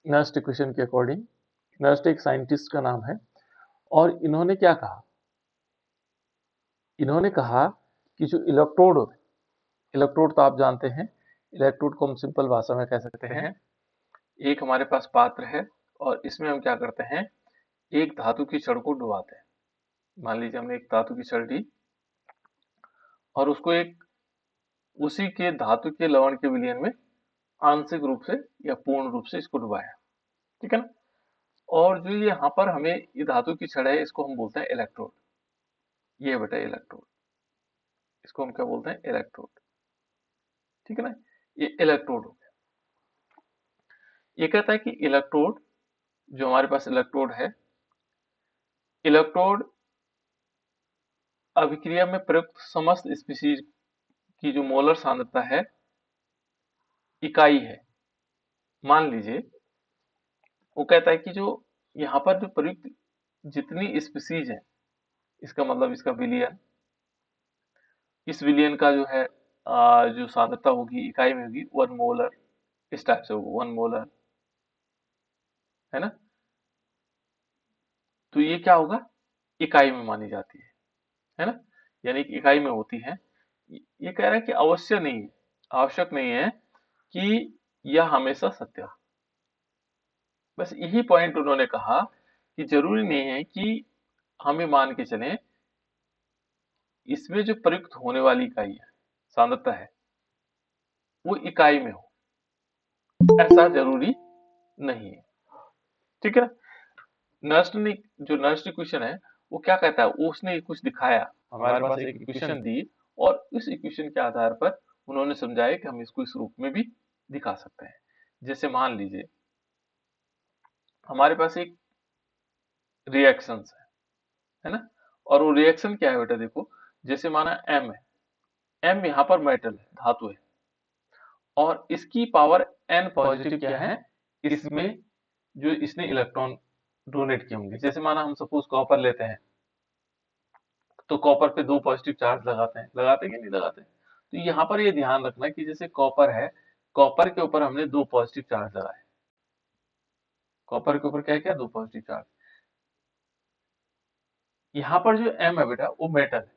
Nernst equation के according. Nernst एक scientist का नाम है और इन्होंने क्या कहा, इन्होंने कहा कि जो इलेक्ट्रोड होते हैं, इलेक्ट्रोड तो आप जानते हैं, इलेक्ट्रोड को हम सिंपल भाषा में कह सकते हैं एक हमारे पास पात्र है और इसमें हम क्या करते हैं, एक धातु की छड़ को डुबाते हैं। मान लीजिए हमने एक धातु की छड़ ली और उसको एक उसी के धातु के लवण के विलयन में आंशिक रूप से या पूर्ण रूप से इसको डुबाया, ठीक है ना। और जो ये यहाँ पर हमें ये धातु की छड़ है इसको हम बोलते हैं इलेक्ट्रोड। ये बेटा इलेक्ट्रोड, इसको हम क्या बोलते हैं, इलेक्ट्रोड, ठीक है ना। ये इलेक्ट्रोड हो गया। ये कहता है कि इलेक्ट्रोड, जो हमारे पास इलेक्ट्रोड है, इलेक्ट्रोड अभिक्रिया में प्रयुक्त समस्त स्पीशीज की जो मोलर सांद्रता है इकाई है। मान लीजिए वो कहता है कि जो यहाँ पर जो प्रयुक्त जितनी स्पीशीज है, इसका मतलब इसका विलयन, इस विलयन का जो है जो सांद्रता होगी इकाई में होगी 1 मोलर, इस टाइप से होगा 1 मोलर, है ना। तो ये क्या होगा, इकाई में मानी जाती है ना, यानी कि इकाई में होती है। ये कह रहा है कि अवश्य नहीं है, आवश्यक नहीं है कि यह हमेशा सत्य हो। बस यही पॉइंट उन्होंने कहा कि जरूरी नहीं है कि हमें मान के चलें इसमें जो प्रयुक्त होने वाली इकाई है, सांद्रता है, वो इकाई में हो, ऐसा जरूरी नहीं है, ठीक है ना। नर्स्ट ने जो नर्स्ट इक्वेशन है वो क्या कहता है, वो उसने कुछ दिखाया, हमारे पास एक इक्वेशन दी और इस इक्वेशन के आधार पर उन्होंने समझाया कि हम इसको इस रूप में भी दिखा सकते हैं। जैसे मान लीजिए हमारे पास एक रिएक्शन है ना, और वो रिएक्शन क्या है बेटा, देखो जैसे माना एम है, एम यहाँ पर मेटल है, धातु है, और इसकी पावर एन पॉजिटिव क्या है, इसमें जो इसने इलेक्ट्रॉन डोनेट किए होंगे। जैसे माना हम सपोज कॉपर लेते हैं, तो कॉपर पे 2 पॉजिटिव चार्ज लगाते कि नहीं लगाते। तो यहाँ पर ये ध्यान रखना कि जैसे कॉपर है, कॉपर के ऊपर हमने 2 पॉजिटिव चार्ज लगाए, कॉपर के ऊपर क्या क्या 2 पॉजिटिव चार्ज। यहाँ पर जो एम है बेटा वो मेटल है,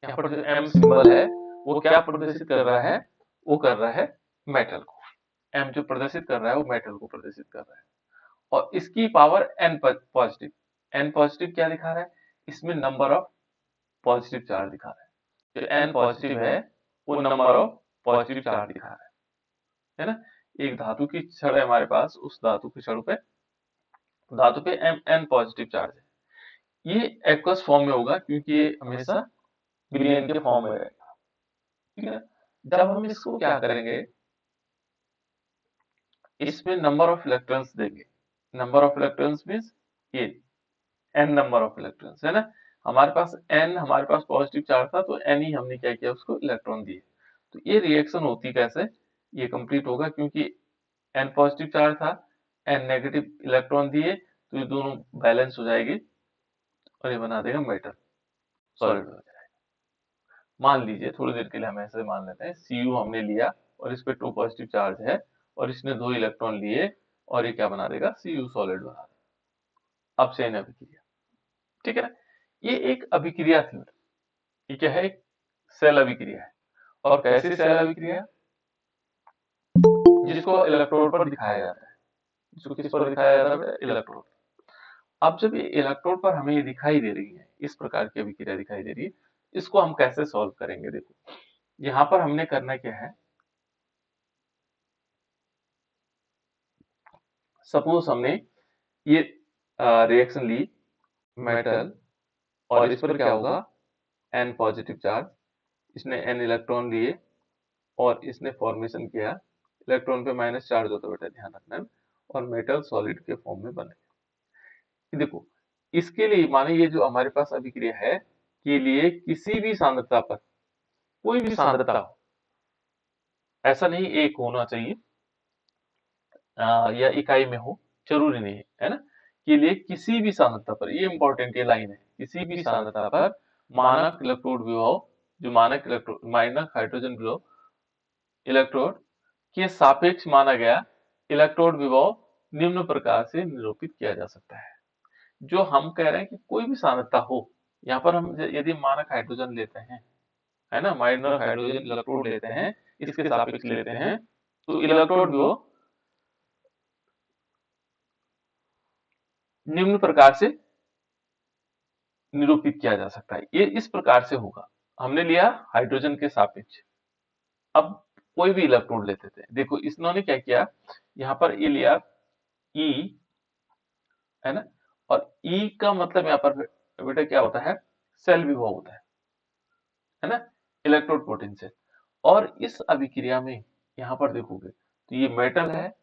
यहाँ पर जो एम सिंबल है वो क्या प्रदर्शित कर रहा है, वो कर रहा है मेटल को। एम जो प्रदर्शित कर रहा है वो मेटल को प्रदर्शित कर रहा है, और इसकी power n positive, n positive क्या दिखा रहा है, इसमें नंबर ऑफ पॉजिटिव चार्ज दिखा रहा है। जो एन पॉजिटिव है वो नंबर ऑफ पॉजिटिव चार्ज दिखा रहा है ना। एक धातु की छड़ है हमारे पास, उस धातु पे एम एन पॉजिटिव चार्ज है। ये एक्वस फॉर्म में होगा क्योंकि ये हमेशा विलयन के फॉर्म में रहेगा, ठीक है। जब हम इसको क्या करेंगे, इसमें नंबर ऑफ इलेक्ट्रॉन्स देंगे, नंबर ऑफ इलेक्ट्रॉन्स मींस ये एन नंबर ऑफ इलेक्ट्रॉन्स है ना। हमारे पास एन, हमारे पास पॉजिटिव चार्ज था तो एन ही हमने क्या किया, उसको इलेक्ट्रॉन दिए। तो ये रिएक्शन होती कैसे, ये कंप्लीट होगा क्योंकि एन पॉजिटिव चार्ज था, एन नेगेटिव इलेक्ट्रॉन दिए, तो ये दोनों बैलेंस हो जाएगी और ये बना देगा मेटल, सॉलिड हो जाएगा। मान लीजिए थोड़ी देर के लिए हम ऐसे मान लेते हैं, Cu हमने लिया और इस पे 2 पॉजिटिव चार्ज है और इसने 2 इलेक्ट्रॉन लिए और ये क्या बना देगा, Cu सॉलिड बना देगा। अब चेन अभिक्रिया, ठीक है ना। ये एक अभिक्रिया थी, ये क्या है, एक सेल अभिक्रिया है। और कैसी सेल अभिक्रिया, जिसको इलेक्ट्रोड पर दिखाया जाता है, जिसको किस पर दिखाया जाता है, इलेक्ट्रोड। अब जब ये इलेक्ट्रोड पर हमें ये दिखाई दे रही है, इस प्रकार की अभिक्रिया दिखाई दे रही है, इसको हम कैसे सॉल्व करेंगे। देखो यहाँ पर हमने करना क्या है, सपोज हमने ये रिएक्शन ली मेटल, और इस पर क्या होगा, एन पॉजिटिव चार्ज, इसने एन इलेक्ट्रॉन लिए और इसने फॉर्मेशन किया, इलेक्ट्रॉन पे माइनस चार्ज होता है बेटा, ध्यान रखना, और मेटल सॉलिड के फॉर्म में बने। देखो इसके लिए माने ये जो हमारे पास अभिक्रिया है के लिए किसी भी सांद्रता पर, कोई भी सांद्रता हो, ऐसा नहीं एक होना चाहिए या इकाई में हो, जरूरी नहीं है ना, के लिए किसी भी सांद्रता पर, ये इंपॉर्टेंट ये लाइन है, किसी भी सांद्रता पर मानक इलेक्ट्रोड विभव, जो मानक इलेक्ट्रोड, मानक हाइड्रोजन विभव इलेक्ट्रोड के सापेक्ष माना गया इलेक्ट्रोड विभव निम्न प्रकार से निरूपित किया जा सकता है। जो हम कह रहे हैं कि कोई भी सांद्रता हो, यहाँ पर हम यदि मानक हाइड्रोजन लेते हैं, है ना, माइनर हाइड्रोजन इलेक्ट्रोड लेते हैं, इसके सापेक्ष लेते हैं, तो इलेक्ट्रोड जो निम्न प्रकार से निरूपित किया जा सकता है। ये इस प्रकार से होगा, हमने लिया हाइड्रोजन के सापेक्ष, अब कोई भी इलेक्ट्रोड लेते थे, देखो इन्होंने क्या किया, यहाँ पर ये लिया ई, है ना, और ई का मतलब यहाँ पर बेटा क्या होता है, सेल विभव होता है ना, इलेक्ट्रोड पोटेंशियल। और इस अभिक्रिया में यहाँ पर देखोगे तो ये मेटल है,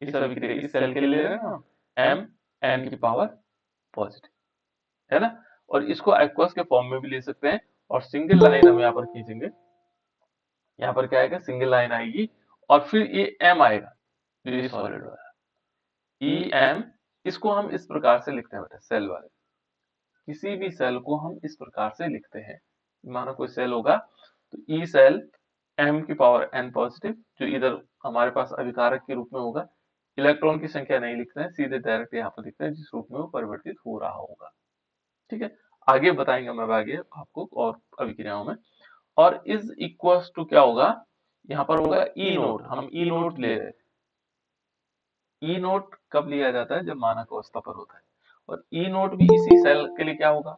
इस अभिक्रिया इस सेल के लिए ले रहे हैं ना, एम एन की पावर पॉजिटिव, है ना, और इसको एक्वस के फॉर्म में भी ले सकते हैं, और सिंगल लाइन हम यहाँ पर खींचेंगे, यहाँ पर क्या आएगा, सिंगल लाइन आएगी, और फिर ये एम आएगा, जो ये सॉलिड वाला ई एम, इसको हम इस प्रकार से लिखते हैं बेटा, सेल वाले किसी भी सेल को हम इस प्रकार से लिखते हैं, मानो कोई सेल होगा तो ई सेल एम की पावर एन पॉजिटिव, जो इधर हमारे पास अभिकारक के रूप में होगा, इलेक्ट्रॉन की संख्या नहीं लिखते हैं, सीधे डायरेक्ट यहाँ पर लिखते हैं जिस रूप में वो परिवर्तित हो रहा होगा। ठीक है, आगे बताएंगे हम आगे आपको और अभिक्रियाओं में। और इज इक्वल्स टू क्या होगा, यहाँ पर होगा ई नोट, हम ई नोट ले रहे हैं, ई नोट कब लिया जाता है, जब मानक अवस्था पर होता है, और ई नोट भी इसी सेल के लिए क्या होगा,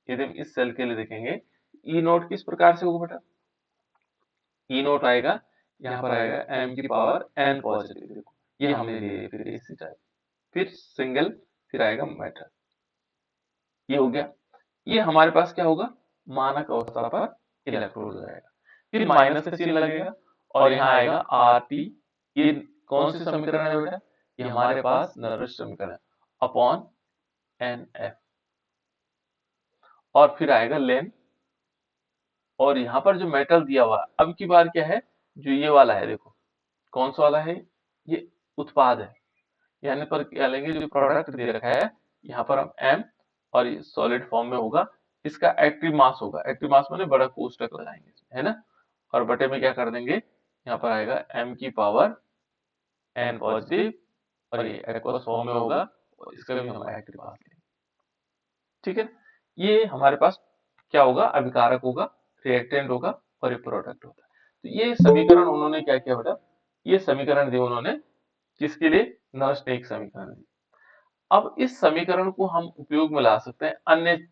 यदि हम इस सेल के लिए देखेंगे, ई नोट किस प्रकार से होगा बेटा, ई नोट आएगा, यहाँ पर आएगा एम की पावर एन पॉजिटिव, देखो ये हमने लिए, फिर इसी टाइप, फिर सिंगल, फिर आएगा मेटल, ये हो गया। ये हमारे पास क्या होगा, मानक अवस्था पर इलेक्ट्रोड हो जाएगा, फिर माइनस का चिन्ह लगेगा, और यहाँ आएगा आर टी, ये कौन सी समीकरण है बेटा, ये हमारे पास नर्वस समीकरण अपॉन एन एफ, और फिर आएगा लेन, और यहाँ पर जो मेटल दिया हुआ अब की बार क्या है, जो ये वाला है, देखो कौन सा वाला है, ये उत्पाद है, यानी पर क्या लेंगे, जो प्रोडक्ट दे रखा है, यहाँ पर हम एम, और ये सॉलिड फॉर्म में होगा, इसका एक्टिव मास होगा, एक्टिव मास माने बड़ा कोष्टक लगाएंगे, है ना, और बटे में क्या कर देंगे, यहाँ पर आएगा एम की पावर एन पॉजिटिव, और ये एक्वस फॉर्म में होगा, और इसका भी हम एक्टिव मास लेंगे। ठीक है, ये हमारे पास क्या होगा, अभिकारक होगा, रिएक्टेंट होगा, और ये प्रोडक्ट होगा। तो ये समीकरण उन्होंने क्या किया बेटा, ये समीकरण दिए उन्होंने, किसके लिए, नर्स ने एक समीकरण दी। अब इस समीकरण को हम उपयोग में ला सकते हैं अन्य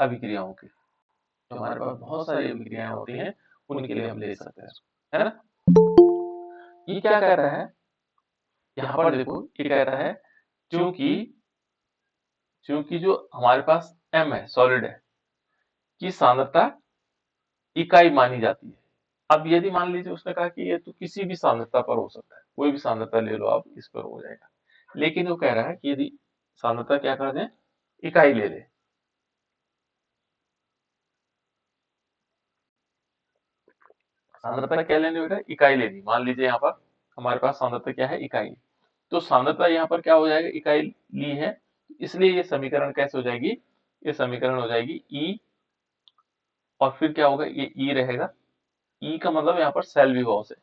अभिक्रियाओं के, जो हमारे पास बहुत सारी अभिक्रियाएं होती हैं, उनके लिए हम ले सकते हैं, है ना। ये क्या कहता है, यहाँ पर देखो ये कहता है, क्योंकि क्योंकि जो हमारे पास m है, सॉलिड है, की सांद्रता इकाई मानी जाती है। अब यदि मान लीजिए उसने कहा कि ये तो किसी भी सांद्रता पर हो सकता है, कोई भी सांद्रता ले लो आप, इस पर हो जाएगा, लेकिन वो कह रहा है कि यदि सांद्रता क्या कर दें, इकाई ले ले, सांद्रता क्या लेनी बेटा, इकाई लेनी, मान लीजिए यहाँ पर हमारे पास सांद्रता क्या है, इकाई, तो सांद्रता यहाँ पर क्या हो जाएगा, इकाई ली है, इसलिए ये समीकरण कैसे हो जाएगी, ये समीकरण हो जाएगी ई, और फिर क्या होगा, ये ई रहेगा, ई का मतलब यहाँ पर सेल विभव से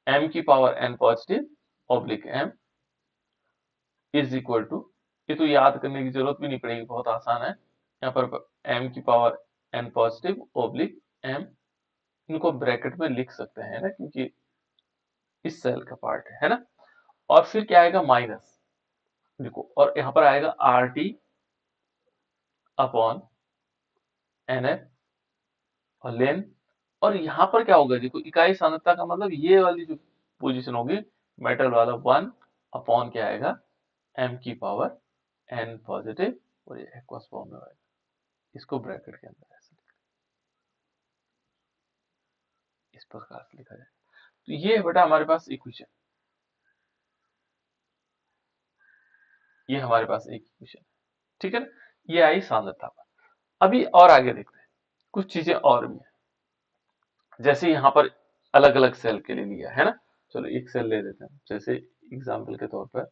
m की power n positive oblique m is equal to, ये तो याद करने की जरूरत भी नहीं पड़ेगी, बहुत आसान है, यहाँ पर m की power n positive oblique m, इनको ब्रैकेट में लिख सकते हैं ना, क्योंकि इस सेल का पार्ट है ना, और फिर क्या आएगा, माइनस, देखो, और यहाँ पर आएगा R T upon N F, और लेन, और यहाँ पर क्या होगा, देखो इकाई सांद्रता का मतलब ये वाली जो पोजीशन होगी, मेटल वाला 1 अपॉन क्या आएगा, m की पावर n पॉजिटिव, और ये एक्वस फॉर्म में आएगा, इसको ब्रैकेट के अंदर ऐसे इस प्रकार से लिखा जाए। तो ये है बेटा हमारे पास इक्वेशन, ये हमारे पास एक इक्वेशन, ठीक है ना, ये आई सांद्रता पर। अभी और आगे देखते हैं, कुछ चीजें और भी है, जैसे यहाँ पर अलग अलग सेल के लिए लिया है ना, चलो एक सेल ले लेते हैं, जैसे एग्जाम्पल के तौर पर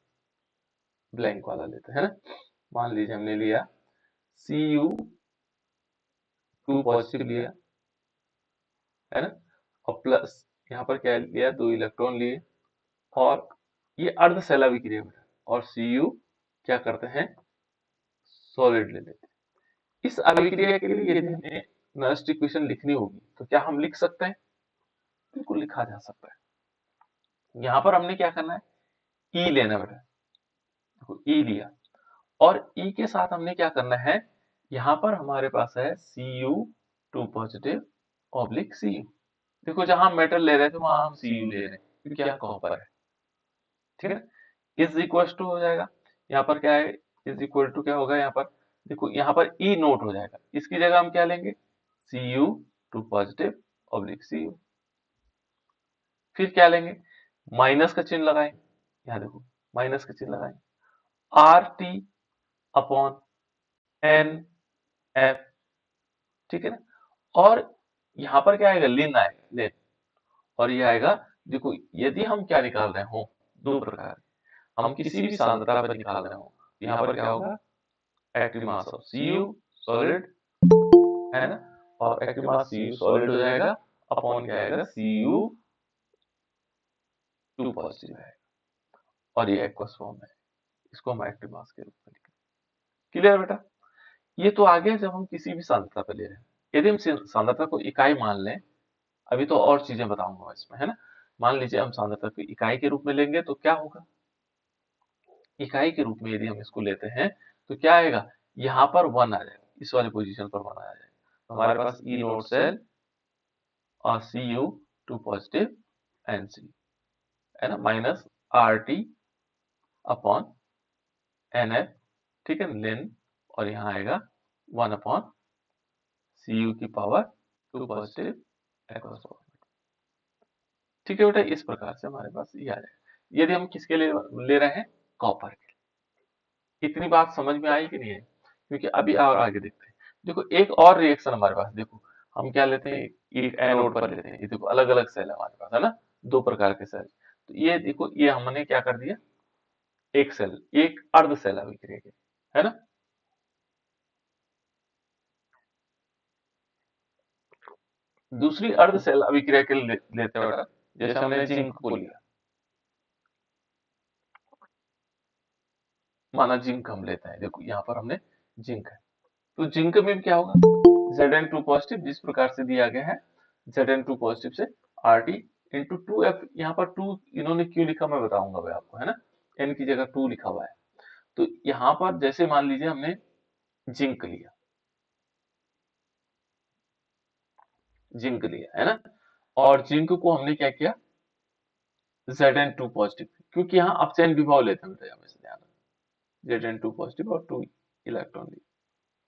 ब्लैंक वाला लेते हैं ना, मान लीजिए हमने लिया Cu2 पॉजिटिव लिया, है ना, और प्लस यहाँ पर क्या लिया, 2 इलेक्ट्रॉन लिए, और ये अर्ध सेल अभिक्रिया बेटा, और Cu क्या करते हैं, सॉलिड ले लेते हैं। इस अभिक्रिया के लिए यदि हमें नरेस्ट इक्वेशन लिखनी होगी तो क्या हम लिख सकते हैं, बिल्कुल लिखा जा सकता है। यहाँ पर हमने क्या करना है, ई लेना बेटा, देखो ई लिया, और ई के साथ हमने क्या करना है, यहाँ पर हमारे पास है Cu2 पॉजिटिव ऑब्लिक Cu। देखो जहां मेटल ले रहे थे वहां हम Cu ले रहे हैं क्योंकि यहाँ कॉपर है, ठीक है। इज इक्वल टू हो जाएगा, यहाँ पर क्या है, इज इक्वल टू क्या होगा, यहाँ पर देखो यहाँ पर ई नोट हो जाएगा, इसकी जगह हम क्या लेंगे, Cu2 पॉजिटिव ऑब्लिक Cu। फिर क्या लेंगे, माइनस का चिन्ह लगाएंगे, यहाँ देखो माइनस का चिन्ह लगाएंगे, RT अपॉन NF, ठीक है ना। और यहाँ पर क्या आएगा, लिन आएगा, लिन, और ये आएगा, देखो यदि हम क्या निकाल रहे हो, दो प्रकार, हम किसी भी सांद्रता पर निकाल रहे हो, यहाँ पर क्या होगा, active mass of Cu solid, है ना, और एक्टिव मास Cu सॉलिड हो जाएगा, अपॉन क्या आएगा, Cu2 पॉजिटिव है, और ये एक्वस फॉर्म है, इसको हम एक्टिव मास के रूप में लिखेंगे। क्लियर बेटा, ये तो आगे जब हम किसी भी सांद्रता पर ले रहे हैं, यदि हम सांद्रता को इकाई मान लें, अभी तो और चीजें बताऊंगा इसमें, है ना। मान लीजिए हम सांद्रता को इकाई के रूप में लेंगे तो क्या होगा, इकाई के रूप में यदि हम इसको लेते हैं तो क्या आएगा, यहाँ पर 1 आ जाएगा, इस वाले पोजीशन पर 1 आ जाएगा, तो हमारे पास ई नोट सेल और Cu2 पॉजिटिव Nc, है ना, माइनस RT अपॉन NF, ठीक है, लिन, और यहाँ आएगा 1 अपॉन Cu की पावर 2 पॉजिटिव एक्वस फॉर्म, ठीक है बेटा। इस प्रकार से हमारे पास ये आ जाएगा, यदि हम किसके लिए ले रहे हैं, कॉपर के लिए। इतनी बात समझ में आई कि नहीं है, क्योंकि अभी और आगे देखते हैं। देखो एक और रिएक्शन हमारे पास, देखो हम क्या लेते हैं, एक एनोड पर लेते हैं, ये देखो अलग अलग सेल है हमारे पास, है ना, दो प्रकार के सेल। तो ये देखो ये हमने क्या कर दिया, एक सेल, एक अर्ध सेल अभिक्रिया के, है ना। दूसरी अर्ध सेल अभिक्रिया के लिए लेते हैं बेटा, जैसे हमने जिंक को लिया, माना जिंक हम लेते हैं, देखो यहाँ पर हमने जिंक है, तो जिंक में भी क्या होगा, Zn2 पॉजिटिव, जिस प्रकार से दिया गया है, Zn2 पॉजिटिव से RT इंटू 2F, यहाँ पर 2 इन्होंने क्यों लिखा मैं बताऊंगा भाई आपको, है ना, N की जगह 2 लिखा हुआ है। तो यहाँ पर जैसे मान लीजिए हमने जिंक लिया, जिंक लिया, है ना, और जिंक को हमने क्या किया, Zn2 पॉजिटिव, क्योंकि यहाँ अपचयन विभव लेते हैं बेटा, हमेशा ध्यान रखना, Zn2 पॉजिटिव और 2 इलेक्ट्रॉन लिए,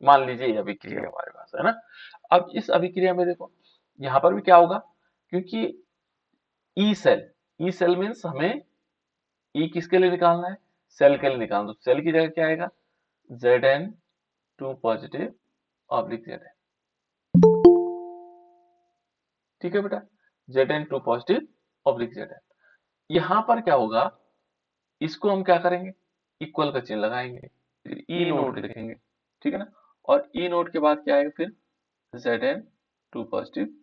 मान लीजिए ये अभिक्रिया हमारे पास है ना। अब इस अभिक्रिया में देखो यहाँ पर भी क्या होगा, क्योंकि E cell, E cell means हमें ई किसके लिए निकालना है, सेल के लिए निकालना, तो सेल की जगह क्या आएगा, Zn2 पॉजिटिव ऑब्लिक Zn, ठीक है बेटा, Zn2 पॉजिटिव ऑब्लिक Zn। यहाँ पर क्या होगा, इसको हम क्या करेंगे, इक्वल का चिन्ह लगाएंगे, फिर ई नोट लिखेंगे, ठीक है ना, और ई नोट के बाद क्या आएगा फिर Zn2 पॉजिटिव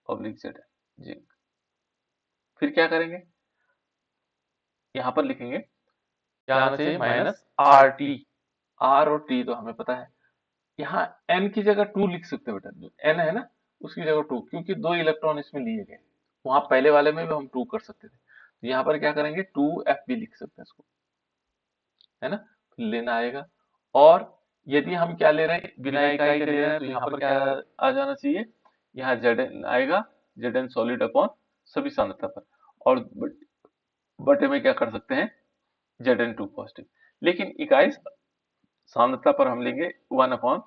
ऑब्लिक Zn, जी। फिर क्या करेंगे, यहाँ पर लिखेंगे क्या आना चाहिए, माइनस RT, R और T तो हमें पता है, यहाँ N की जगह 2 लिख सकते हो बेटा, जो N है ना उसकी जगह 2, क्योंकि 2 इलेक्ट्रॉन इसमें लिए गए, वहां पहले वाले में भी हम 2 कर सकते थे, तो यहाँ पर क्या करेंगे 2F भी लिख सकते हैं इसको, है ना, फिर लेना आएगा। और यदि हम क्या ले रहे हैं, बिना इकाई के ले रहे हैं, तो यहाँ पर क्या आ जाना चाहिए, यहाँ Zn आएगा, Zn सॉलिड अपॉन सभी सांद्रता पर, और बटे में क्या कर सकते हैं, Zn2 पॉजिटिव, लेकिन इकाई सांद्रता पर हम लेंगे 1 अपॉन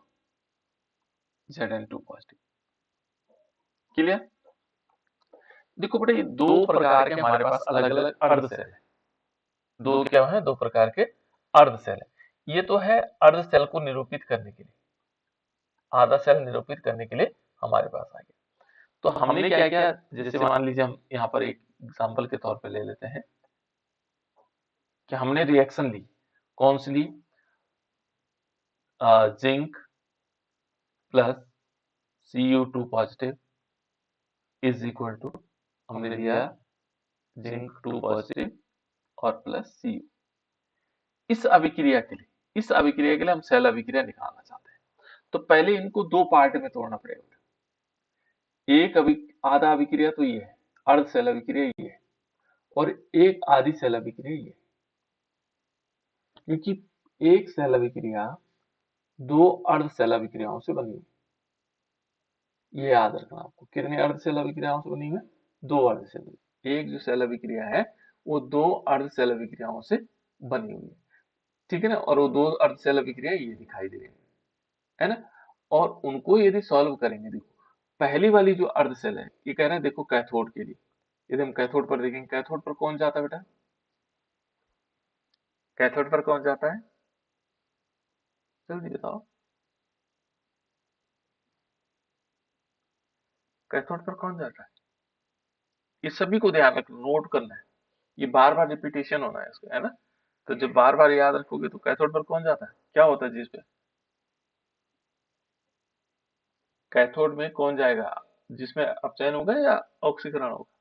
Zn2 पॉजिटिव। क्लियर, देखो बेटा ये दो प्रकार के हमारे पास अलग अलग अर्ध सेल है, दो क्या है, दो प्रकार के अर्ध सेल है। ये तो है अर्ध सेल को निरूपित करने के लिए, आधा सेल निरूपित करने के लिए हमारे पास आ गया। तो हमने क्या किया, जैसे मान लीजिए हम यहाँ पर एक एग्जांपल के तौर पे ले लेते हैं कि हमने रिएक्शन ली, कौन सी ली, zinc plus Cu2 positive is equal to, हमने लिया जिंक 2 पॉजिटिव और प्लस Cu। इस अभिक्रिया के लिए हम सेल अभिक्रिया निकालना चाहते हैं, तो पहले इनको दो पार्ट में तोड़ना पड़ेगा। आधा अभिक्रिया तो ये है, अर्ध सेल अभिक्रिया ये है, और एक आधी सेल अभिक्रिया ये है। क्योंकि एक सेल अभिक्रिया दो अर्ध सेल अभिक्रियाओं से बनी हुई, ये याद रखना आपको। कितनी अर्ध सेल अभिक्रियाओं से बनी हुई है? दो अर्ध सेल। एक जो सेल अभिक्रिया है वो दो अर्ध सेल अभिक्रियाओं से बनी हुई है, ठीक है ना। और वो दो अर्ध सेल अभिक्रिया ये दिखाई दे रही है ना। और उनको यदि सॉल्व करेंगे, देखो पहली वाली जो अर्ध सेल है, ये कह रहे हैं देखो कैथोड के लिए, यदि हम कैथोड पर देखेंगे, कैथोड पर कौन जाता है बेटा? कैथोड पर कौन जाता है? जल्दी बताओ, कैथोड पर कौन जाता है? ये सभी को ध्यान रखना, नोट करना है, ये बार बार रिपीटेशन होना है इसका, है ना। तो जब बार बार याद रखोगे तो कैथोड पर कौन जाता है, क्या होता है जिस पे? कैथोड में कौन जाएगा जिसमें अपचयन होगा या ऑक्सीकरण होगा?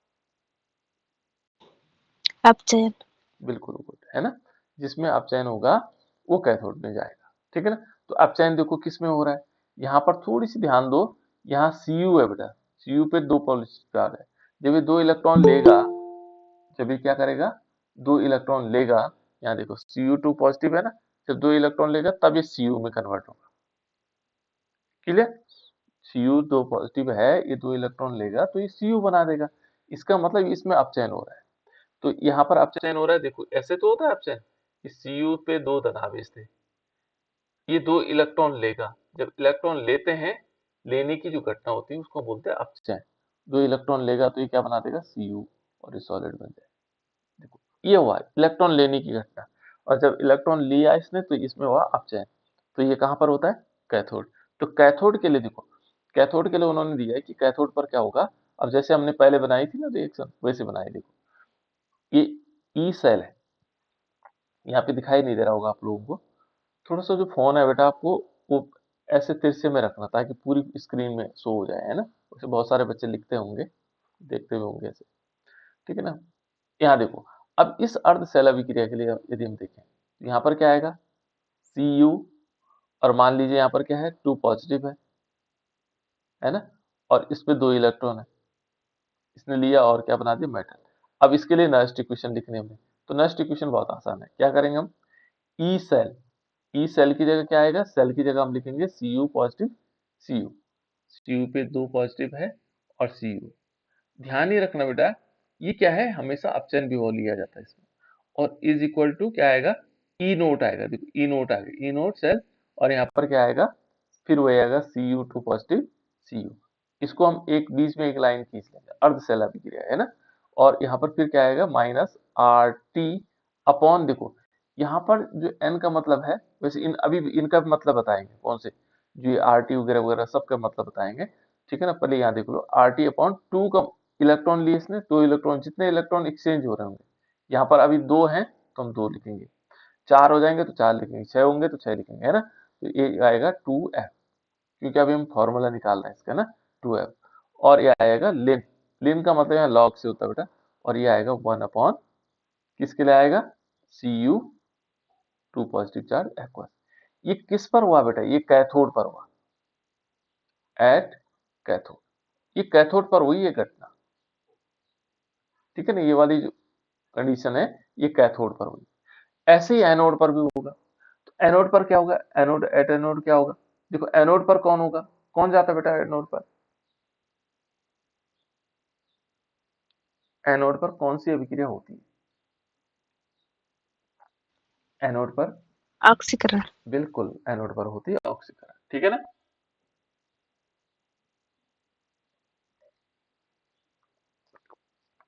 अपचयन। बिल्कुल गुड, है ना। जिसमें अपचयन होगा वो कैथोड में जाएगा, ठीक है ना। तो अपचयन देखो किस में हो रहा है, यहाँ पर थोड़ी सी ध्यान दो, यहाँ Cu है बेटा, Cu पे दो पॉजिटिव चार्ज है। जब ये दो इलेक्ट्रॉन लेगा, जब ये क्या करेगा, दो इलेक्ट्रॉन लेगा, यहाँ देखो Cu2 पॉजिटिव है ना, जब दो इलेक्ट्रॉन लेगा तब ये Cu में कन्वर्ट होगा। क्लियर? Cu2 पॉजिटिव है, ये दो इलेक्ट्रॉन लेगा तो ये Cu बना देगा, इसका मतलब इसमें अपचयन हो रहा है। तो यहाँ पर अपचयन हो रहा है, देखो ऐसे तो होता है अपचयन, इस Cu पे दो धनावेश थे, ये दो इलेक्ट्रॉन लेगा, जब इलेक्ट्रॉन लेते हैं, लेने की जो घटना होती है उसको बोलते हैं अपचयन। दो इलेक्ट्रॉन लेगा तो ये क्या बना देगा, Cu, और ये सॉलिड बन जाएगा। देखो ये हुआ इलेक्ट्रॉन लेने की घटना, और जब इलेक्ट्रॉन लिया इसने तो इसमें हुआ अपचयन। तो ये कहाँ पर होता है, कैथोड। तो कैथोड के लिए देखो, कैथोड के लिए उन्होंने दिया है कि कैथोड पर क्या होगा। अब जैसे हमने पहले बनाई थी ना रिएक्शन, वैसे बनाए। देखो ये ई सेल है, यहाँ पे दिखाई नहीं दे रहा होगा आप लोगों को, थोड़ा सा जो फोन है बेटा आपको वो ऐसे तिरछे में रखना ताकि पूरी स्क्रीन में शो हो जाए, है ना। वैसे बहुत सारे बच्चे लिखते होंगे, देखते हुए होंगे ऐसे, ठीक है ना। यहाँ देखो, अब इस अर्ध सेल अभिक्रिया के लिए यदि हम देखें, यहाँ पर क्या आएगा, Cu, और मान लीजिए यहाँ पर क्या है, 2 पॉजिटिव है ना, और इस पे दो इलेक्ट्रॉन है, इसने लिया और क्या बना दिया, मेटल। अब इसके लिए नस्ट इक्वेशन लिखने में, तो नस्ट इक्वेशन बहुत आसान है, क्या करेंगे हम, ई सेल, ई सेल की जगह क्या आएगा, सेल की जगह हम लिखेंगे Cu पॉजिटिव, Cu, Cu पे दो पॉजिटिव है और Cu। ध्यान ही रखना बेटा, ये क्या है, हमेशा अपचयन विभव लिया जाता है इसमें, और इज इक्वल टू क्या आएगा, ई नोट आएगा। देखो ई नोट आ गया, ई नोट सेल, और यहाँ पर क्या आएगा, फिर वही आएगा Cu2 पॉजिटिव, Cu। इसको हम एक बीच में एक लाइन खींच लेंगे, अर्ध सेल अभिक्रिया है ना। और यहाँ पर फिर क्या आएगा, माइनस RT अपॉन, देखो यहाँ पर जो N का मतलब है, वैसे इन अभी इनका मतलब बताएंगे, कौन से जो ये RT वगैरह वगैरह सबका मतलब बताएंगे, ठीक है ना। पहले यहाँ देख लो, RT अपॉन 2 का इलेक्ट्रॉन लिए इसने, दो इलेक्ट्रॉन, जितने इलेक्ट्रॉन एक्सचेंज हो रहे होंगे, यहाँ पर अभी दो हैं तो हम दो लिखेंगे, चार हो जाएंगे तो चार लिखेंगे, छह होंगे तो छह लिखेंगे, है ना। तो ये आएगा 2F, क्योंकि अभी हम फॉर्मूला निकाल रहे हैं इसका ना, 2F। और ये आएगा लिन, लिन का मतलब यहाँ लॉग से होता है बेटा, और ये आएगा 1 अपॉन, किसके लिए आएगा, Cu2 पॉजिटिव चार्ज एक्वस। ये किस पर हुआ बेटा, ये कैथोड पर हुआ, एट कैथोड, ये कैथोड पर हुई ये घटना, ठीक है ना। ये वाली जो कंडीशन है ये कैथोड पर हुई। ऐसे ही एनोड पर भी होगा, तो एनोड पर क्या होगा, एनोड एट एनोड क्या होगा, देखो एनोड पर कौन होगा, कौन जाता है बेटा एनोड पर, एनोड पर कौन सी अभिक्रिया होती है, एनोड पर, ऑक्सीकरण। बिल्कुल एनोड पर होती है ऑक्सीकरण, ठीक है ना।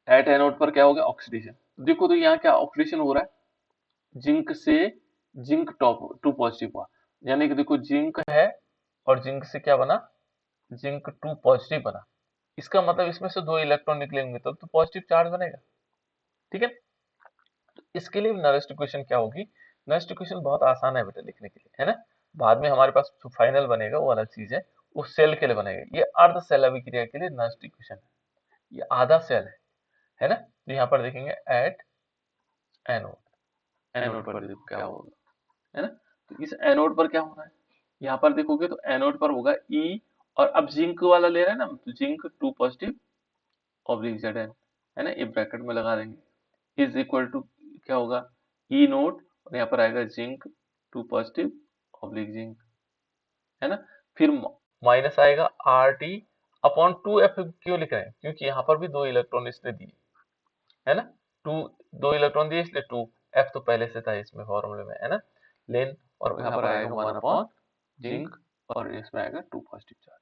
एट एनोड पर क्या होगा, ऑक्सीडेशन। देखो तो यहाँ क्या ऑक्सीडेशन हो रहा है, जिंक से जिंक टॉप 2 पॉजिटिव हुआ, यानी कि देखो जिंक है और जिंक से क्या बना, जिंक 2 पॉजिटिव बना, इसका मतलब इसमें से दो इलेक्ट्रॉन निकलेंगे तब तो पॉजिटिव चार्ज बनेगा, ठीक है। तो इसके लिए नरेस्ट इक्वेशन क्या होगी, नरेस्ट इक्वेशन बहुत आसान है बेटा लिखने के लिए, है ना। बाद में हमारे पास जो फाइनल बनेगा वो अलग चीज है, वो सेल के लिए बनेगा। ये अर्ध सेल अभिक्रिया के लिए नरेस्ट इक्वेशन है, ये आधा सेल है ना। तो यहाँ पर देखेंगे एट एनोड। एनोड पर देखो क्या होगा, है ना। तो इस एनोड पर क्या होना है, यहाँ पर देखोगे तो एनोड पर होगा ई, और अब जिंक वाला ले रहे हैं ना, तो जिंक 2 पॉजिटिव ऑब्लिक Zn, है ना, ये ब्रैकेट में लगा देंगे, इज इक्वल टू क्या होगा, ई नोट, और यहाँ पर आएगा जिंक 2 पॉजिटिव ऑब्लिक जिंक, है ना। फिर माइनस आएगा आर टी अपॉन 2 एफ, क्यों लिख रहे हैं, क्योंकि यहाँ पर भी 2 इलेक्ट्रॉन इसने दिए, है ना, 2 इलेक्ट्रॉन दिए इसलिए 2, एफ तो पहले से था इसमें फॉर्मूले में, है ना, लेन, और यहाँ पर आएगा 1 अपॉन जिंक, और इसमें आएगा 2 पॉजिटिव चार्ज।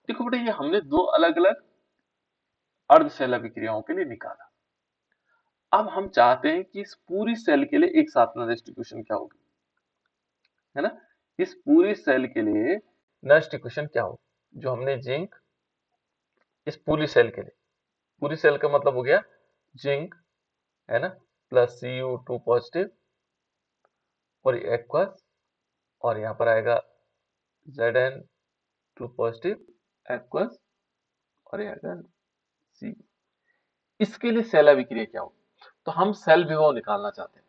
देखो बेटा, ये हमने 2 अलग अलग अर्धशैल अभिक्रियाओं के लिए निकाला। अब हम चाहते हैं कि इस पूरी सेल के लिए एक साथ में डिस्ट्रीब्यूशन क्या होगी, है ना, इस पूरी सेल के लिए नस्ट इक्वेशन क्या होगी, जो हमने जिंक इस पूरी सेल के लिए, पूरी सेल का मतलब हो गया जिंक, है ना, प्लस Cu2 पॉजिटिव और एक्वस, और यहाँ पर आएगा Zn2 पॉजिटिव एक्वस, और ये आएगा C। इसके लिए सेल अभिक्रिया क्या होगी, तो हम सेल विभव निकालना चाहते हैं,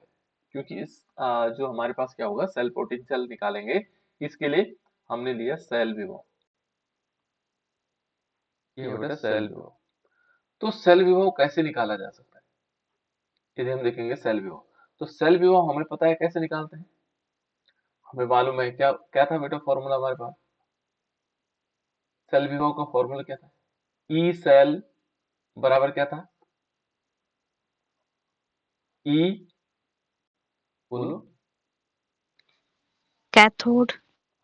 क्योंकि इस जो हमारे पास क्या होगा, सेल पोटेंशियल निकालेंगे, इसके लिए हमने लिया सेल विभव, ये बेटा सेल विभव। तो सेल विभव कैसे निकाला जा सकता है, यदि हम देखेंगे सेल विभव, तो सेल विभव हमें पता है कैसे निकालते हैं, हमें मालूम है क्या क्या था बेटा फॉर्मूला हमारे पास, सेल विभव का फॉर्मूला क्या था, ई सेल बराबर क्या था, ई, बोलो, कैथोड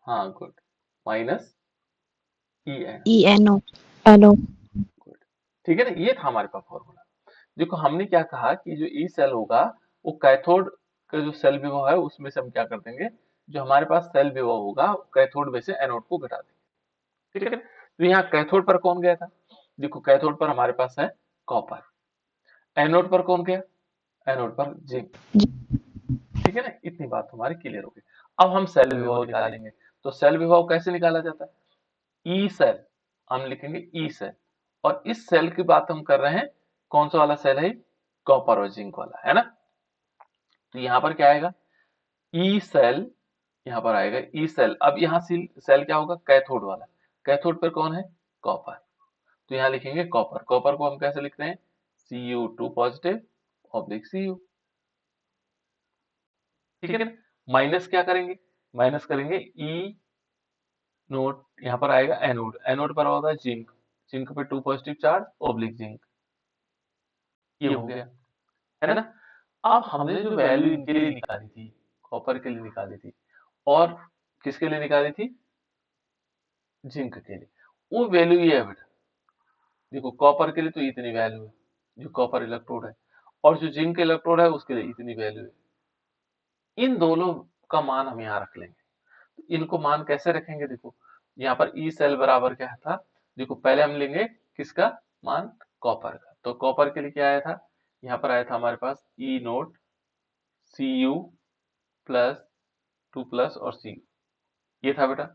हाँ गुड, माइनस ई एन, ई एनओ एनओ गुड, ठीक है ना, ये था हमारे पास फॉर्मूला। देखो हमने क्या कहा कि जो ई सेल होगा, वो कैथोड का जो सेल विभव है उसमें से हम क्या कर देंगे, जो हमारे पास सेल विभव होगा कैथोड में से एनोड को घटा देंगे, ठीक है। तो यहाँ कैथोड पर कौन गया था, देखो कैथोड पर हमारे पास है कॉपर, एनोड पर कौन गया, एनोड पर जिंक, ठीक है ना, इतनी बात हमारी क्लियर हो गई। अब हम सेल विभव निकालेंगे, तो सेल विभव कैसे निकाला जाता है, ई सेल, हम लिखेंगे ई सेल, और इस सेल की बात हम कर रहे हैं, कौन सा वाला सेल है, कॉपर और जिंक वाला, है ना। तो यहाँ पर क्या आएगा, ई सेल, यहाँ पर आएगा ई सेल, अब यहाँ सेल क्या होगा, कैथोड वाला, कैथोड पर कौन है, कॉपर, तो यहाँ लिखेंगे कॉपर, कॉपर को हम कैसे लिखते हैं, Cu2 पॉजिटिव ऑब्लिक Cu, ठीक है ना। माइनस क्या करेंगे, माइनस करेंगे ई नोट, यहाँ पर आएगा एनोड, एनोड पर होगा जिंक, जिंक पे 2 पॉजिटिव चार्ज ऑब्लिक जिंक, ये हो गया, है ना। अब हमने जो वैल्यू इनके लिए निकाली थी, कॉपर के लिए निकाली थी, और किसके लिए निकाली थी, जिंक के लिए, वो वैल्यू ये है बेटा, देखो कॉपर के लिए तो इतनी वैल्यू है, जो कॉपर इलेक्ट्रोड है, और जो जिंक इलेक्ट्रोड है उसके लिए इतनी वैल्यू है, इन दोनों का मान हम यहाँ रख लेंगे। तो इनको मान कैसे रखेंगे, देखो यहाँ पर ई सेल बराबर क्या था, देखो पहले हम लेंगे किसका मान, कॉपर का, तो कॉपर के लिए क्या आया था, यहाँ पर आया था हमारे पास ई नोट Cu प्लस 2 प्लस और Cu, ये था बेटा,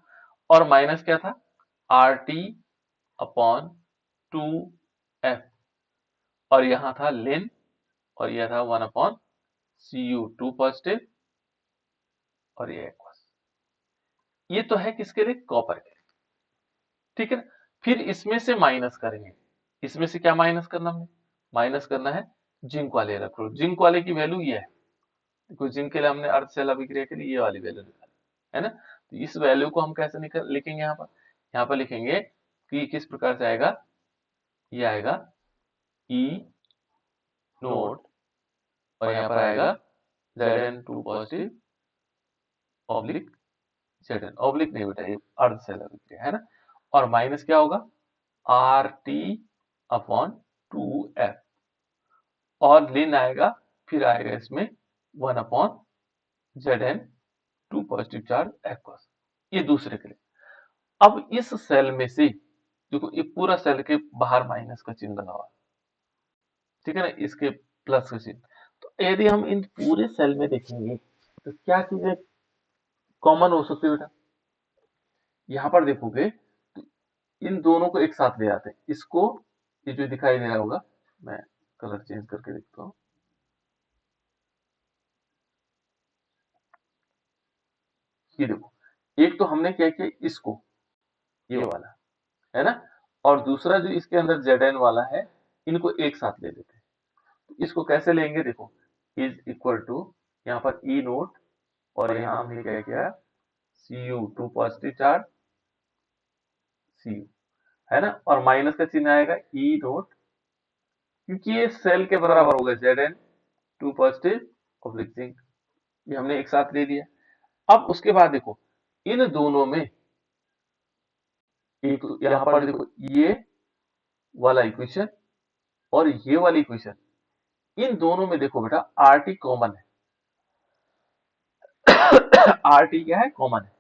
और माइनस क्या था, आर टी अपॉन 2 एफ, और यहाँ था लेन, और यह था 1 अपॉन Cu2 पॉजिटिव, और ये एक्वस, ये तो है किसके लिए, कॉपर के लिए, ठीक है ना। फिर इसमें से माइनस करेंगे, इसमें से क्या माइनस करना, हमें माइनस करना है जिंक वाले इलेक्ट्रोड, जिंक वाले की वैल्यू ये है, देखो जिंक के लिए हमने अर्धशैल अभिक्रिया के लिए ये वाली वैल्यू निकाली, है ना। तो इस वैल्यू को हम कैसे निकल लिखेंगे, यहाँ पर लिखेंगे कि किस प्रकार से आएगा, ये आएगा ई नोट, और यहाँ पर आएगा Zn2 positive oblique Zn, oblique नहीं बेटा, ये अर्धशैल अभिक्रिया है ना, और माइनस क्या होगा, आर टी अपॉन 2F, और लिन आएगा, फिर आएगा इसमें 1 upon Zn2 positive charge aqueous, ये दूसरे के लिए। अब इस सेल में से देखो, ये पूरा सेल के बाहर माइनस का चिन्ह लगा हुआ है, ठीक है ना, इसके प्लस का चिन्ह, तो यदि हम इन पूरे सेल में देखेंगे तो क्या चीजें कॉमन हो सकती है बेटा, यहाँ पर देखोगे तो इन दोनों को एक साथ ले आते हैं, इसको, ये जो दिखाई दे रहा होगा, मैं कलर चेंज करके देखता हूँ, ये देखो, एक तो हमने क्या किया इसको, ये वाला है ना, और दूसरा जो इसके अंदर Zn वाला है, इनको एक साथ ले लेते हैं। तो इसको कैसे लेंगे, देखो, इज इक्वल टू यहाँ पर ई नोट, और यहाँ हमने क्या किया, C U, two positive charge C U, है ना, और माइनस का चिन्ह आएगा ई नोट, क्योंकि ये सेल के बराबर होगा Zn, two positive oblique zinc, ये हमने एक साथ ले लिया। अब उसके बाद देखो, इन दोनों में एक यहाँ पर देखो, ये वाला इक्वेशन और ये वाली इक्वेशन, इन दोनों में देखो बेटा आर टी कॉमन है। आर टी क्या है, कॉमन है।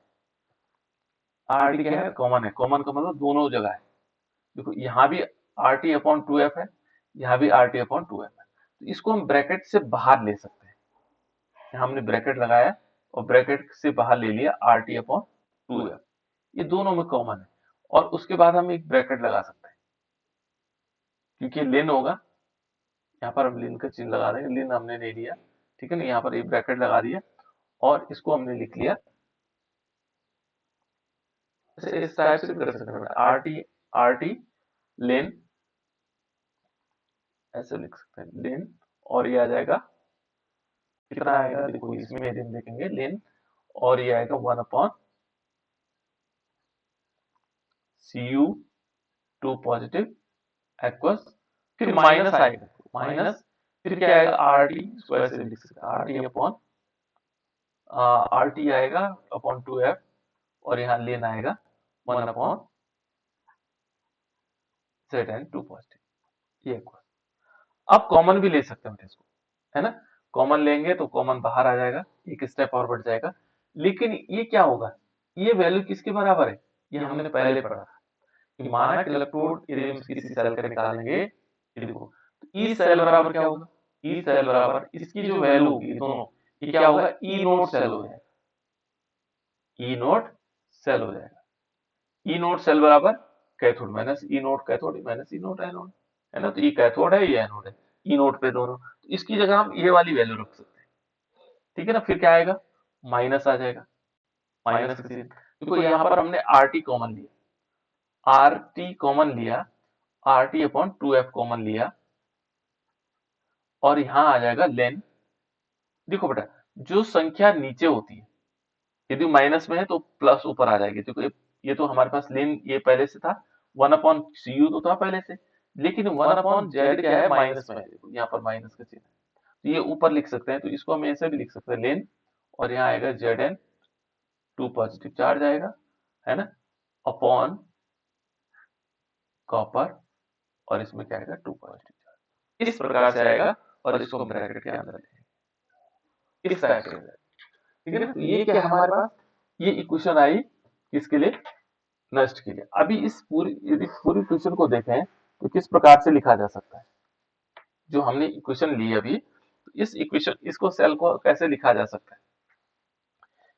आर टी क्या है, कॉमन है। कॉमन का मतलब दोनों जगह है। देखो यहाँ भी are T upon two F है, यहाँ भी are T upon two F है, तो इसको हम ब्रैकेट से बाहर ले सकते हैं। यहाँ हमने ब्रैकेट लगाया और ब्रैकेट से बाहर ले लिया are T upon two F, ये दोनों में कॉमन है। और उसके बाद हम एक ब्रैकेट लगा सकते हैं, क्योंकि लेन होगा, यहाँ पर हम लिन का चिन्ह लगा देंगे, लिन हमने नहीं लिया, ठीक है ना, यहाँ पर एक ब्रैकेट लगा दिया और इसको हमने लिख लिया, इस टाइप से भी कर सकते हैं, आर टी लेन, ऐसे लिख सकते हैं लेन, और ये आ जाएगा, कितना आएगा देखो, इसमें यदि हम देखेंगे लेन, और ये आएगा one upon C U, two positive aqueous, फिर माइनस आएगा, माइनस, फिर क्या आएगा आर टी, इसको ऐसे लिख सकते हैं R T upon R T आएगा अपॉन टू एफ, और यहाँ लेन आएगा one upon Z N two positive, ये अब कॉमन भी ले सकते हैं इसको, है ना, कॉमन लेंगे तो कॉमन बाहर आ जाएगा, एक स्टेप और बढ़ जाएगा। लेकिन ये क्या होगा, ये वैल्यू किसके बराबर है, ये हमने पहले पढ़ा था कि मानक इलेक्ट्रोड यदि हम किसी सेल का निकालेंगे, ये देखो, तो ई सेल बराबर क्या होगा, ई सेल बराबर इसकी जो वैल्यू होगी दोनों, ये क्या होगा, ई नोट सेल हो जाएगा, ई नोट सेल हो जाएगा। ई नोट सेल बराबर कैथोड माइनस ई नोट कैथोड माइनस ई नोट एनोड, है ना, तो ये कैथोड है, ये एनोड है, ई नोट पे दोनों, तो इसकी जगह हम ये वाली वैल्यू रख सकते हैं, ठीक है ना, फिर क्या आएगा, माइनस आ जाएगा, माइनस का चिन्ह, देखो यहाँ पर हमने आर टी कॉमन लिया, आर टी कॉमन लिया, are T upon two F common लिया, और यहाँ आ जाएगा लेन। देखो बेटा, जो संख्या नीचे होती है, यदि माइनस में है तो प्लस ऊपर आ जाएगी, देखो ये तो हमारे पास लेन ये पहले से था, वन अपॉन सी यू तो था पहले से, लेकिन वन अपॉन जेड क्या है, माइनस में है, देखो यहाँ पर माइनस का चिन्ह है, तो ये ऊपर लिख सकते हैं, तो इसको हम ऐसे भी लिख सकते हैं लेन, और यहाँ आएगा Z N, two positive charge आएगा, है ना, अपॉन कॉपर, और इसमें क्या आएगा, टू पॉजिटिव चार्ज, इस प्रकार से आएगा, और इसको हम ब्रैकेट के अंदर लेंगे, इस टाइप से, ठीक है ना, तो ये क्या हमारे पास, ये इक्वेशन आई किसके लिए, नष्ट के लिए। अभी इस पूरी, यदि पूरी इक्वेशन को देखें तो किस प्रकार से लिखा जा सकता है, जो हमने इक्वेशन ली अभी, तो इस इक्वेशन, इसको सेल को कैसे लिखा जा सकता है,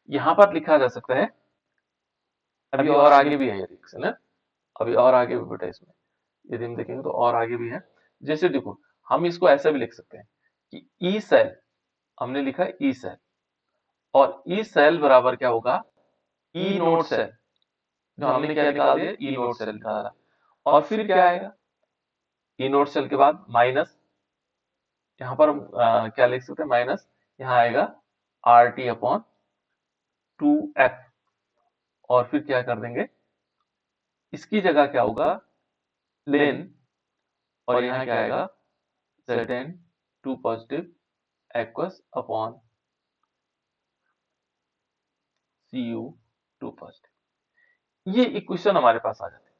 यहां पर लिखा जा सकता है, अभी और आगे भी है ये इक्वेशन है, अभी और आगे भी बेटा इसमें यदि हम देखेंगे तो और आगे भी है। जैसे देखो, हम इसको ऐसे भी लिख सकते हैं कि ई सेल, हमने लिखा ई सेल, और ई सेल बराबर क्या होगा, ई नोट सेल, जो हमने क्या निकाल दिया, ई नोट सेल निकाला, और फिर क्या आएगा, ई नोट सेल के बाद माइनस, यहाँ पर हम क्या लिख सकते हैं, माइनस, यहाँ आएगा R T upon two F, और फिर क्या कर देंगे, इसकी जगह क्या होगा, लेन, और यहाँ क्या आएगा, Z N, two positive aqueous upon C U, two positive, ये इक्वेशन हमारे पास आ जाती है,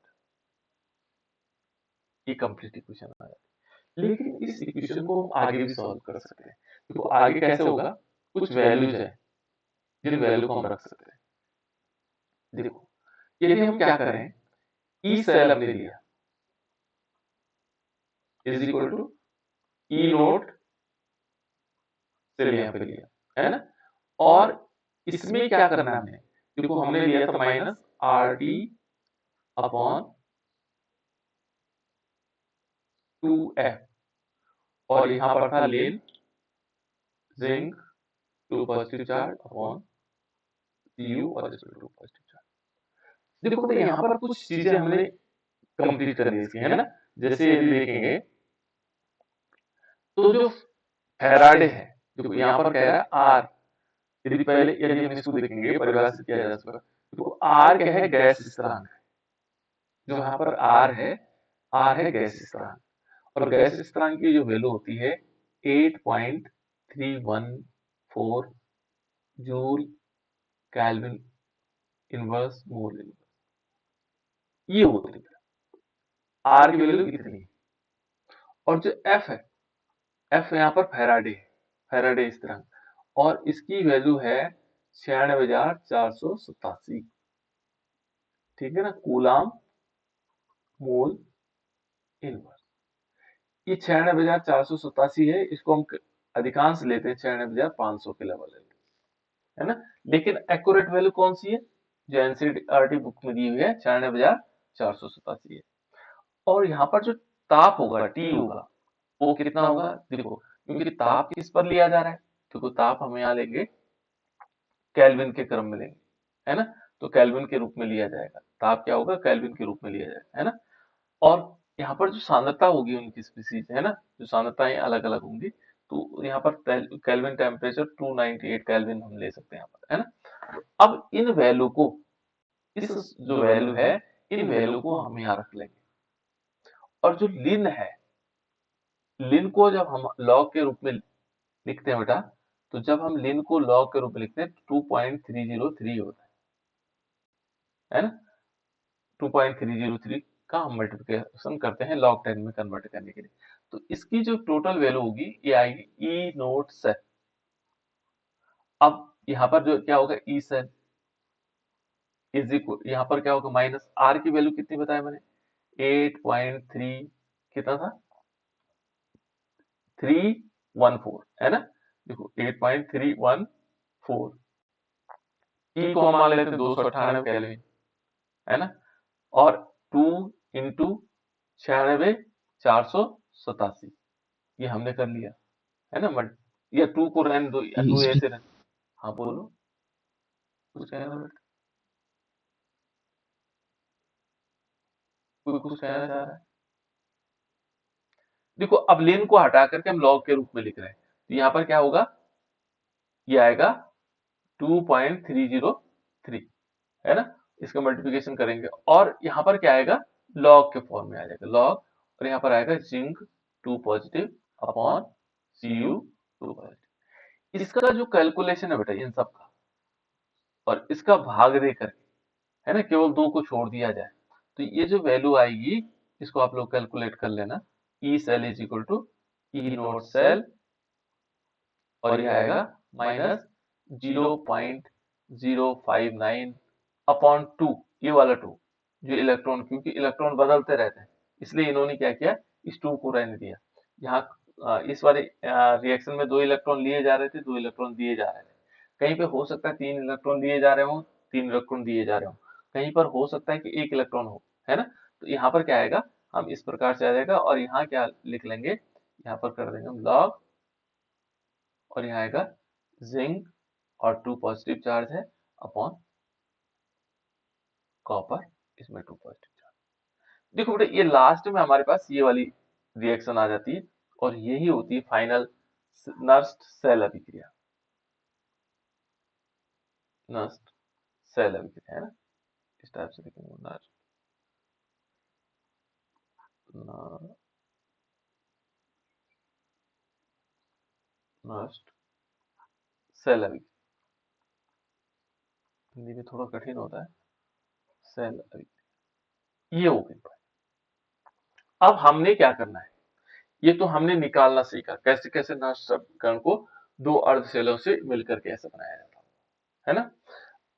ये कंप्लीट इक्वेशन आ जाती है। लेकिन इस इक्वेशन को हम आगे भी सॉल्व कर सकते हैं, तो आगे कैसे होगा, कुछ वैल्यूज है जिन वैल्यू को हम रख सकते हैं। देखो, यदि हम क्या करें, ई सेल हमने लिया, is equal to E naught cell यहाँ पे लिया, है ना, और इसमें क्या करना है हमने, देखो हमने लिया था minus R T upon two F, और यहाँ पर था लेन zinc, two positive charge upon Cu और इस पे 2 पॉजिटिव चार्ज। देखो बेटा यहाँ पर कुछ चीजें हमने कंप्लीट करनी है इसकी, है ना। जैसे यदि देखेंगे तो जो फैराडे है, देखो यहाँ पर कह रहा है आर, यदि हम इसको देखेंगे परिभाषित किया जा सकता है, तो आर क्या है, गैस स्थिरांक। जो यहाँ पर आर है गैस स्थिरांक, और गैस स्थिरांक की जो वैल्यू होती है 8.314 joule kelvin inverse mole inverse, ये होती है आर की वैल्यू इतनी। और जो एफ है, एफ यहाँ पर फैराडे स्थिरांक, और इसकी वैल्यू है 96,487, ठीक है ना, कूलाम मोल इनवर्स। ये 96,487 है, इसको हम अधिकांश लेते हैं 96,500 के लेवल है ना। लेकिन एक्यूरेट वैल्यू कौन सी है, जो एनसीईआरटी बुक में दी हुई है 96,487 है। और यहाँ पर जो ताप होगा, टी होगा, वो कितना होगा, देखो क्योंकि ताप किस पर लिया जा रहा है, देखो ताप हम यहाँ लेंगे केल्विन के क्रम में लेंगे, है ना। तो केल्विन के रूप में लिया जाएगा, ताप क्या होगा, केल्विन के रूप में लिया जाएगा, है ना। और यहाँ पर जो सांद्रता होगी उनकी स्पीसीज, है ना, जो सांद्रताएं अलग अलग होंगी, तो यहाँ पर केल्विन टेम्परेचर 298 केल्विन हम ले सकते हैं यहाँ पर, है ना। अब इन वैल्यू को, इस जो वैल्यू है, इन वैल्यू को हम यहाँ रख लेंगे। और जो लिन है, लिन को जब हम लॉग के रूप में लिखते हैं बेटा, तो जब हम लिन को लॉग के रूप में लिखते हैं 2.303 होता है ना। 2.303 का हम मल्टीप्लिकेशन करते हैं log 10 में कन्वर्ट करने के लिए, तो इसकी जो टोटल वैल्यू होगी ये आएगी ई नोट सेल। अब यहाँ पर जो क्या होगा, ई सेल इज इक्वल, यहाँ पर क्या होगा, माइनस आर की वैल्यू कितनी बताया मैंने, 8.3 कितना था, 314, है ना। देखो 8.314, ई को हम मान लेते हैं 298 केल्विन, है ना। और 2 इंटू 96,487, ये हमने कर लिया, है ना। बट या 2 को रहने दो, या 2 ऐसे रहने। हाँ बोलो, कुछ कहना बेटा, कोई कुछ कहना चाह रहा है। देखो अब लेन को हटा करके हम लॉग के रूप में लिख रहे हैं, तो यहाँ पर क्या होगा, ये आएगा 2.303, है ना। इसका मल्टीप्लिकेशन करेंगे और यहाँ पर क्या आएगा, लॉग के फॉर्म में आ जाएगा लॉग, और यहाँ पर आएगा zinc 2 positive upon Cu 2 positive. इसका जो कैलकुलेशन है बेटा इन सब का, और इसका भाग दे करके, है ना, केवल 2 को छोड़ दिया जाए, तो ये जो वैल्यू आएगी, इसको आप लोग कैलकुलेट कर लेना, E cell is equal to E naught cell, और ये आएगा माइनस 0.059 अपॉन 2, ये वाला 2 जो इलेक्ट्रॉन, क्योंकि इलेक्ट्रॉन बदलते रहते हैं, इसलिए इन्होंने क्या किया, इस 2 को रहने दिया। यहाँ इस वाले रिएक्शन में 2 इलेक्ट्रॉन लिए जा रहे थे, 2 इलेक्ट्रॉन दिए जा रहे थे, कहीं पे हो सकता है 3 इलेक्ट्रॉन दिए जा रहे हो, 3 इलेक्ट्रॉन दिए जा रहे हो, कहीं पर हो सकता है कि 1 इलेक्ट्रॉन हो, है ना। तो यहाँ पर क्या आएगा, हम इस प्रकार से आ जाएगा, और यहाँ क्या लिख लेंगे, यहाँ पर कर देंगे हम लॉग, और यहाँ आएगा जिंक, और 2 पॉजिटिव चार्ज है अपॉन कॉपर, इसमें 2 पॉजिटिव चार्ज। देखो बेटा ये लास्ट में हमारे पास ये वाली रिएक्शन आ जाती है, और यही होती है फाइनल नर्स्ट सेल अभिक्रिया, नर्स्ट सेल अभिक्रिया, है ना। इस टाइप से लिखेंगे, नर्स्ट नर्स्ट सेल अभिक्रिया, हिंदी में थोड़ा कठिन होता है, सेल अभिक्रिया, ये हो गई। अब हमने क्या करना है, ये तो हमने निकालना सीखा कैसे कैसे नष्ट कण को 2 अर्ध सेलों से मिलकर के ऐसे बनाया जाता है ना।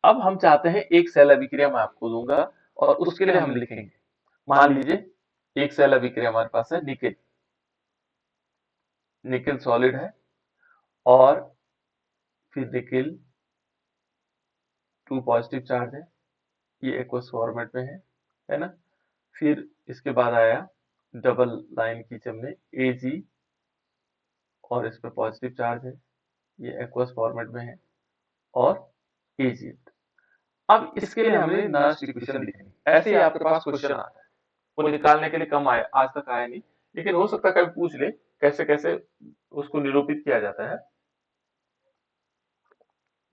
अब हम चाहते हैं एक सेल अभिक्रिया मैं आपको दूंगा, और उसके लिए हम लिखेंगे, मान लीजिए एक सेल अभिक्रिया हमारे पास है, निकेल, निकेल सॉलिड है, और फिर निकेल 2 पॉजिटिव चार्ज है, ये एक्वस फॉर्मेट में है ना। फिर इसके बाद आया डबल लाइन की चमने Ag, और इस पे पॉजिटिव चार्ज है, ये एक्वस फॉर्मेट में है, और Ag, अब इसके लिए हमें नॉइस इक्वेशन लिखनी है। ऐसे ही आपके पास क्वेश्चन आता है, वो निकालने के लिए कम आया, आज तक आया नहीं, लेकिन हो सकता है कभी पूछ ले कैसे कैसे उसको निरूपित किया जाता है,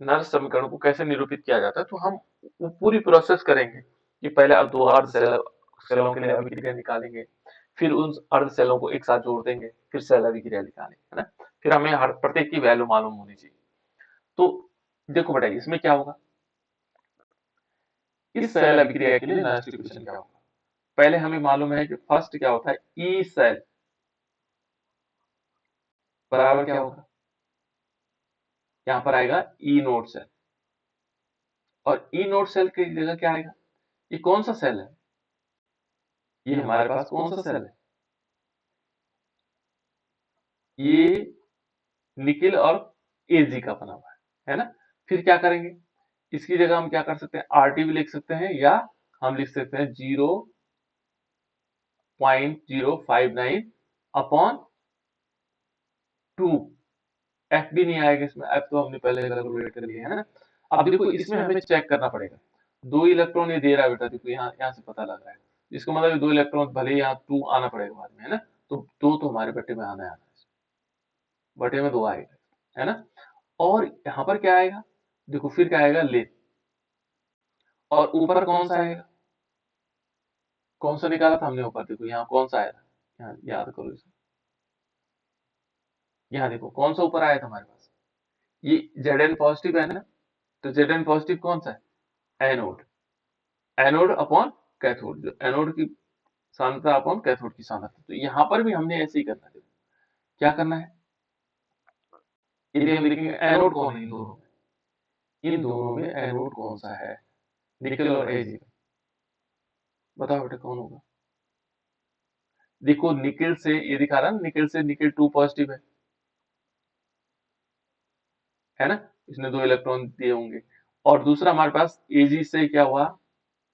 नर्स समीकरण को कैसे निरूपित किया जाता है। तो हम वो पूरी प्रोसेस करेंगे कि पहले अब दो अर्ध सेलों के लिए अभिक्रिया निकालेंगे, फिर उन अर्ध सेलों को एक साथ जोड़ देंगे, फिर सेल अभिक्रिया निकालेंगे, है ना। फिर हमें हर प्रत्येक की वैल्यू मालूम होनी चाहिए। तो देखो बेटा इसमें क्या होगा, इस सेल अभिक्रिया के लिए नॉइस इक्वेशन क्या होगा। पहले हमें मालूम है कि फर्स्ट क्या होता है, ई सेल बराबर क्या होगा, यहाँ पर आएगा ई नोट सेल, और ई नोट सेल की जगह क्या आएगा, ये कौन सा सेल है, ये हमारे पास कौन सा सेल है, ये निकिल और एजी का बना हुआ है ना। फिर क्या करेंगे, इसकी जगह हम क्या कर सकते हैं, आरटी भी लिख सकते हैं, या हम लिख सकते हैं 0.059 अपॉन 2। एफ भी नहीं आएगा इसमें, एफ तो हमने पहले कैलकुलेट कर लिया है ना। अब देखो इसमें हमें चेक करना पड़ेगा, दो इलेक्ट्रॉन ये दे रहा है बेटा, देखो यहाँ यहाँ से पता लग रहा है, इसका मतलब दो इलेक्ट्रॉन, भले ही यहाँ 2 आना पड़ेगा बाद में, है ना। तो दो तो हमारे बटे में आना है, बटे में 2 आएगा, है ना। और यहाँ पर क्या आएगा, देखो फिर क्या आएगा, ले, और ऊपर कौन सा आएगा, कौन सा निकाला था हमने ऊपर, देखो यहाँ कौन सा आया था, यहाँ याद करो इसे, यहाँ देखो कौन सा ऊपर आया था हमारे पास, ये Zn पॉजिटिव है ना। तो Zn पॉजिटिव कौन सा है, एनोड, एनोड अपॉन कैथोड, जो एनोड की सांद्रता अपॉन कैथोड की सांद्रता। तो यहाँ पर भी हमने ऐसे ही करना है, क्या करना है, यदि हम लिखेंगे एनोड कौन है इन दोनों में, इन दोनों में एनोड कौन सा है, निकल और एजी, बताओ बेटा कौन होगा। देखो निकिल से ये दिखा रहा है, निकिल से निकिल 2 पॉजिटिव है ना, इसने 2 इलेक्ट्रॉन दिए होंगे। और दूसरा हमारे पास एजी से क्या हुआ,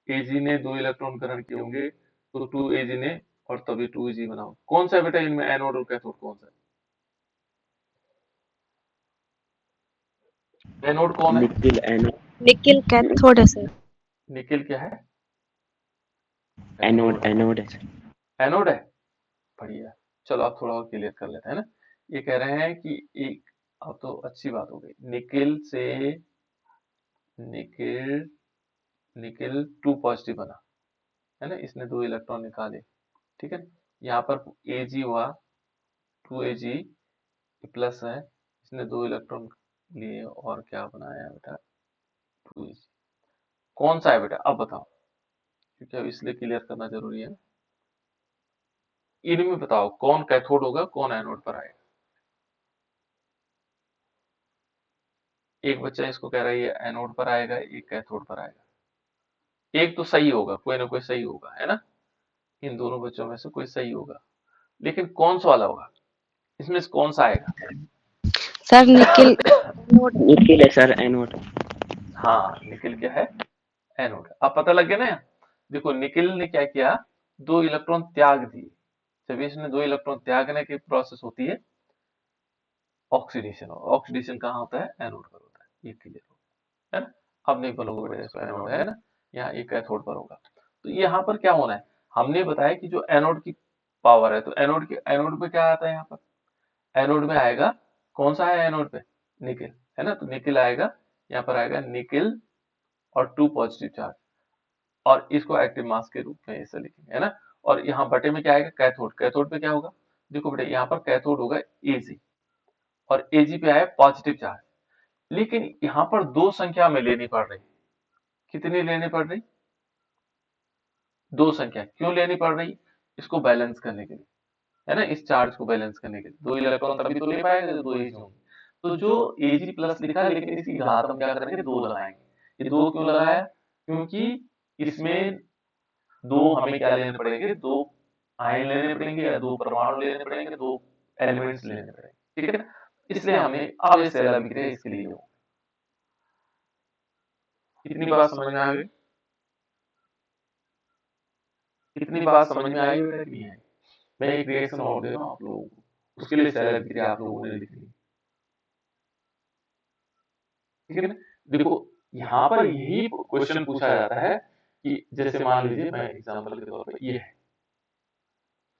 एजी ने 2 इलेक्ट्रॉन ग्रहण किए होंगे, तो 2 एजी ने, और तभी 2 एजी बना। कौन सा है बेटा इनमें एनोड और कैथोड, कौन सा है, एनोड कौन है, निकिल एनोड, निकिल कैथोड है सर। निकिल क्या है, एनोड एनोड है। एनोड है, बढ़िया। चलो आप थोड़ा और क्लियर कर लेते हैं ना। ये कह रहे हैं कि एक, अब तो अच्छी बात हो गई, निकिल से निकिल निकिल 2 पॉजिटिव बना, है ना, इसने 2 इलेक्ट्रॉन निकाले, ठीक है। यहाँ पर एजी हुआ 2 एजी प्लस है, इसने 2 इलेक्ट्रॉन लिए और क्या बनाया बेटा, 2 एजी। कौन सा है बेटा अब बताओ, क्योंकि अब इसलिए क्लियर करना जरूरी है। इनमें बताओ कौन कैथोड होगा, कौन एनोड पर आएगा। एक बच्चा इसको कह रहा है ये एनोड पर आएगा, एक कैथोड पर आएगा। एक तो सही होगा, कोई ना कोई सही होगा, है ना, इन दोनों बच्चों में से कोई सही होगा, लेकिन कौन सा वाला होगा, इसमें से कौन सा आएगा। Sir nickel anode. निकिल है सर एनोड। हाँ निकिल क्या है, एनोड। अब पता लग गया ना। देखो निकिल ने क्या किया, 2 इलेक्ट्रॉन त्याग दिए, जब इसने 2 इलेक्ट्रॉन त्यागने की प्रोसेस होती है ऑक्सीडेशन, ऑक्सीडेशन कहाँ होता है, एनोड पर होता है, ये क्लियर हो, है ना। अब नहीं बोलोगे बेटा इसको एनोड है ना, यहाँ एक कैथोड पर होगा। तो यहाँ पर क्या होना है, हमने बताया कि जो एनोड की पावर है, तो एनोड पे क्या आता है, यहाँ पर एनोड में आएगा, कौन सा है एनोड पे, निकिल, है ना। तो निकिल आएगा, यहाँ पर आएगा निकिल और 2 पॉजिटिव चार्ज, और इसको एक्टिव मास के रूप में ऐसे लिखेंगे, है ना। और यहाँ बटे में क्या आएगा, कैथोड, कैथोड पे क्या होगा, देखो बेटा यहाँ पर कैथोड होगा एजी, और एजी पे आया पॉजिटिव चार्ज, लेकिन यहाँ पर 2 संख्या में लेनी पड़ रही, कितनी लेनी पड़ रही, 2 संख्या क्यों लेनी पड़ रही, इसको बैलेंस करने के लिए, है ना, इस चार्ज को बैलेंस करने के लिए 2 इलेक्ट्रॉन तभी तो ले पाएगा जब 2 एजी होंगे। तो जो एजी प्लस लिखा है, लेकिन इसकी घात हम क्या करेंगे, 2 लगाएंगे। ये 2 क्यों लगाया, क्योंकि इसमें 2 हमें क्या लेने पड़ेंगे, 2 आयन लेने पड़ेंगे, या 2 परमाणु लेने पड़ेंगे, 2 एलिमेंट्स लेने पड़ेंगे, ठीक है ना। इसलिए हमें अब ये सेल अभिक्रिया इसके लिए हो। कितनी बात समझ में आ गई, कितनी बात समझ में आई बेटा कि नहीं आई। मैं एक रिएक्शन और दे रहा हूँ आप लोगों को, उसके लिए सेल अभिक्रिया आप लोगों ने लिखनी, ठीक है ना। देखो यहाँ पर यही क्वेश्चन पूछा जाता है कि जैसे मान लीजिए मैं एग्जांपल के तौर पर ये है,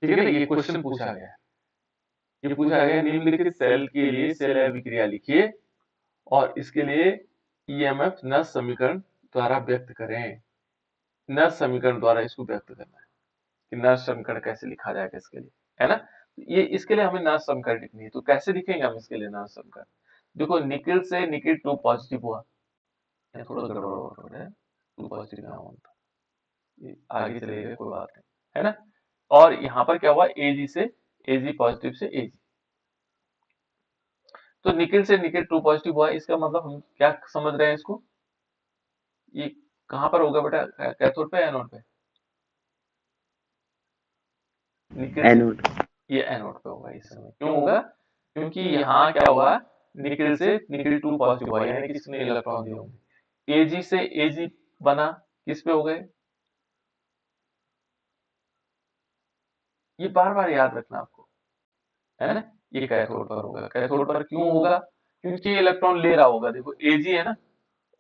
ठीक है ना, ये क्वेश्चन पूछा गया है, ये पूछा गया निम्नलिखित सेल के लिए सेल अभिक्रिया लिखिए और इसके लिए ईएमएफ नस समीकरण द्वारा व्यक्त करें। नस समीकरण द्वारा इसको व्यक्त करना है कि नस समीकरण कैसे लिखा जाएगा इसके लिए, है ना। ये इसके लिए हमें नस समीकरण लिखनी है, तो कैसे लिखेंगे हम इसके लिए नस समीकरण। देखो निकिल से निकिल 2 पॉजिटिव हुआ, ये थोड़ा गड़बड़ हो रहा है, 2 पॉजिटिव यहाँ होता, ये आगे चलेगा कोई बात नहीं, है ना। और यहाँ पर क्या हुआ, एजी से एजी पॉजिटिव से एजी, तो निकिल से निकिल 2 पॉजिटिव हुआ, इसका मतलब हम क्या समझ रहे हैं इसको, ये कहां पर होगा बेटा, कैथोड पे एनोड पे, निकिल से एनोड। ये एनोड पे होगा इस समय। क्यों होगा, क्योंकि यहाँ क्या हुआ, निकिल से निकिल 2 पॉजिटिव हुआ, यानी कि इसने इलेक्ट्रॉन दिए होंगे। एजी से एजी बना, किस पे हो गए, ये बार बार याद रखना आपको, है ना। ये कैथोड पर होगा, कैथोड पर क्यों होगा, क्योंकि इलेक्ट्रॉन ले रहा होगा। देखो एजी है ना,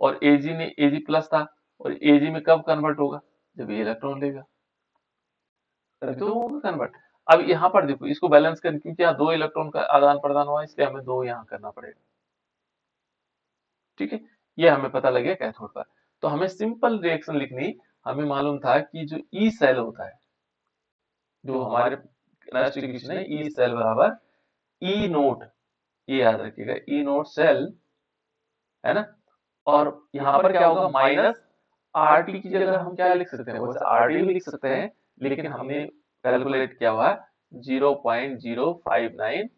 और एजी ने एजी प्लस था, और एजी में कब कन्वर्ट होगा, जब ये इलेक्ट्रॉन लेगा तभी तो होगा कन्वर्ट। अब यहाँ पर देखो इसको बैलेंस करने, क्योंकि यहाँ 2 इलेक्ट्रॉन का आदान प्रदान हुआ, इसलिए हमें 2 यहाँ करना पड़ेगा, ठीक है। ये हमें पता लगे कैथोड पर। तो हमें सिंपल रिएक्शन लिखनी, हमें मालूम था कि जो ई सेल होता है, जो हमारे नेक्स्ट इक्वेशन है, ई सेल बराबर ई नोट, ये याद रखिएगा, ई नोट सेल, है ना। और यहाँ पर क्या होगा, माइनस आरटी की जगह हम क्या लिख सकते हैं, वैसे आरटी भी लिख सकते हैं, लेकिन हमने कैलकुलेट किया हुआ 0.059